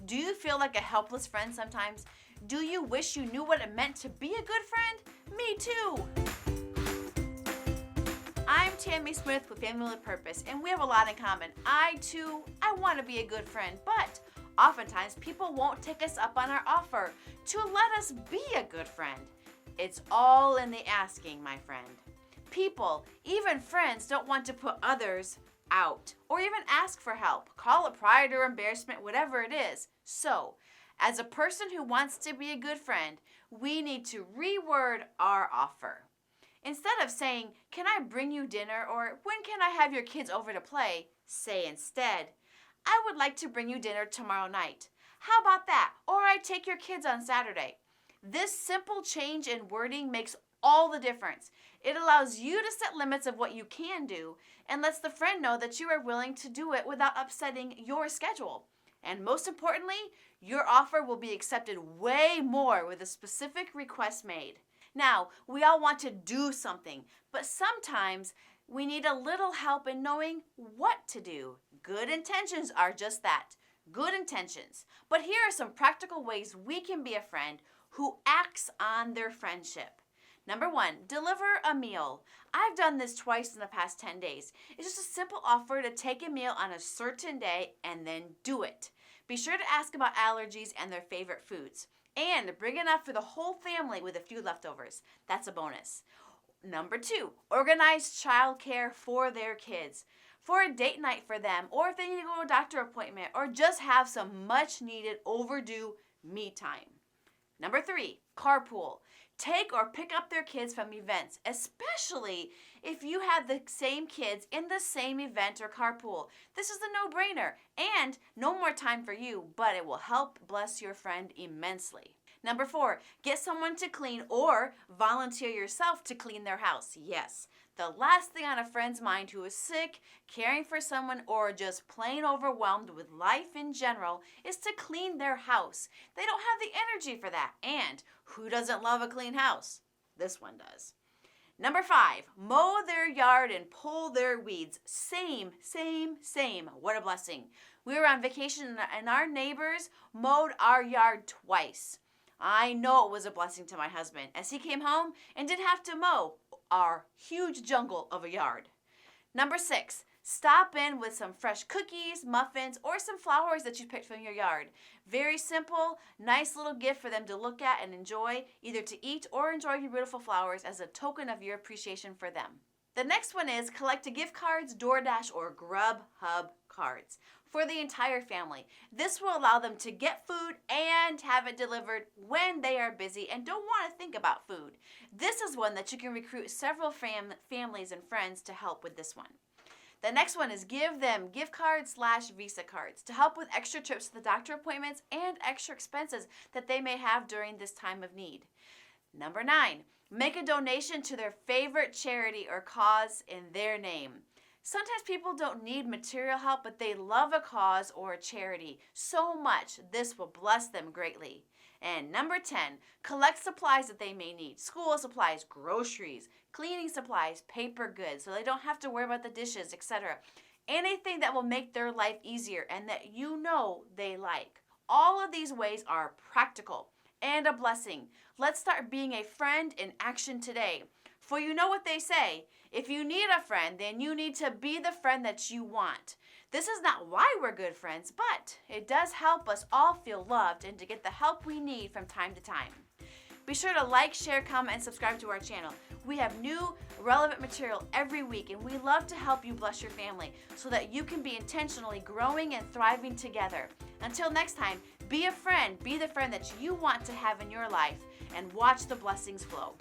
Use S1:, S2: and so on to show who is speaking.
S1: Do you feel like a helpless friend sometimes? Do you wish you knew what it meant to be a good friend? Me too! I'm Tammy Smith with Family with Purpose, and we have a lot in common. I want to be a good friend, but oftentimes people won't take us up on our offer to let us be a good friend. It's all in the asking, my friend. People, even friends, don't want to put others out or even ask for help. Call it pride or embarrassment, whatever it is. So, as a person who wants to be a good friend, we need to reword our offer. Instead of saying, "Can I bring you dinner?" or "When can I have your kids over to play?" say instead, "I would like to bring you dinner tomorrow night. How about that? Or I take your kids on Saturday." This simple change in wording makes all the difference. It allows you to set limits of what you can do and lets the friend know that you are willing to do it without upsetting your schedule. And most importantly, your offer will be accepted way more with a specific request made. Now, we all want to do something, but sometimes we need a little help in knowing what to do. Good intentions are just that, good intentions. But here are some practical ways we can be a friend who acts on their friendship. Number 1, deliver a meal. I've done this twice in the past 10 days. It's just a simple offer to take a meal on a certain day and then do it. Be sure to ask about allergies and their favorite foods. And bring enough for the whole family with a few leftovers. That's a bonus. Number 2, organize childcare for their kids. For a date night for them, or if they need to go to a doctor appointment, or just have some much needed overdue me time. Number 3, carpool. Take or pick up their kids from events, especially if you have the same kids in the same event or carpool. This is a no-brainer and no more time for you, but it will help bless your friend immensely. Number 4, get someone to clean or volunteer yourself to clean their house. Yes, the last thing on a friend's mind who is sick, caring for someone, or just plain overwhelmed with life in general is to clean their house. They don't have the energy for that. And who doesn't love a clean house? This one does. Number 5, mow their yard and pull their weeds. Same. What a blessing. We were on vacation and our neighbors mowed our yard twice. I know it was a blessing to my husband as he came home and didn't have to mow our huge jungle of a yard. Number 6, stop in with some fresh cookies, muffins, or some flowers that you picked from your yard. Very simple, nice little gift for them to look at and enjoy, either to eat or enjoy your beautiful flowers as a token of your appreciation for them. The next one is collect a gift cards, DoorDash, or GRUB Hub cards for the entire family. This will allow them to get food and have it delivered when they are busy and don't want to think about food. This is one that you can recruit several families and friends to help with this one. The next one is give them gift cards/Visa cards to help with extra trips to the doctor appointments and extra expenses that they may have during this time of need. Number 9, make a donation to their favorite charity or cause in their name. Sometimes people don't need material help, but they love a cause or a charity so much this will bless them greatly. And number 10, collect supplies that they may need. School supplies, groceries, cleaning supplies, paper goods, so they don't have to worry about the dishes, etc. Anything that will make their life easier and that you know they like. All of these ways are practical and a blessing. Let's start being a friend in action today. For you know what they say, if you need a friend, then you need to be the friend that you want. This is not why we're good friends, but it does help us all feel loved and to get the help we need from time to time. Be sure to like, share, comment, and subscribe to our channel. We have new, relevant material every week, and we love to help you bless your family so that you can be intentionally growing and thriving together. Until next time, be a friend, be the friend that you want to have in your life, and watch the blessings flow.